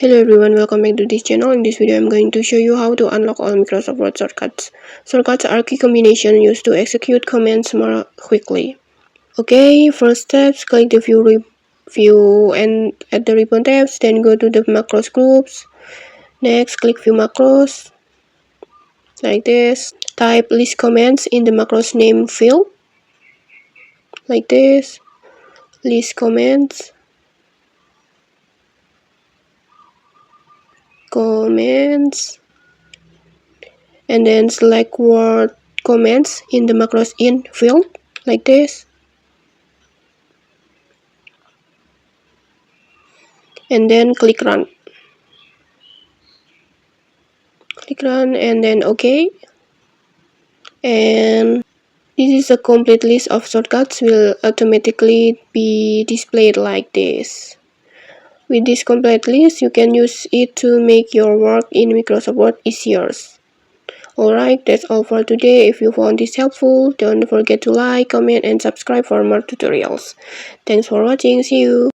Hello everyone, welcome back to this channel. In this video, I'm going to show you how to unlock all Microsoft Word shortcuts. Shortcuts are key combinations used to execute commands more quickly. Okay, first steps, click the view and at the ribbon tabs, then go to the macros groups. Next, click view macros, like this. Type list commands in the macros name field, like this. List commands. And then select word commands in the macros in field, like this. And then click run and then OK. And this is a complete list of shortcuts will automatically be displayed like this. With this complete list, you can use it to make your work in Microsoft Word easier. Alright, that's all for today. If you found this helpful, don't forget to like, comment, and subscribe for more tutorials. Thanks for watching. See you.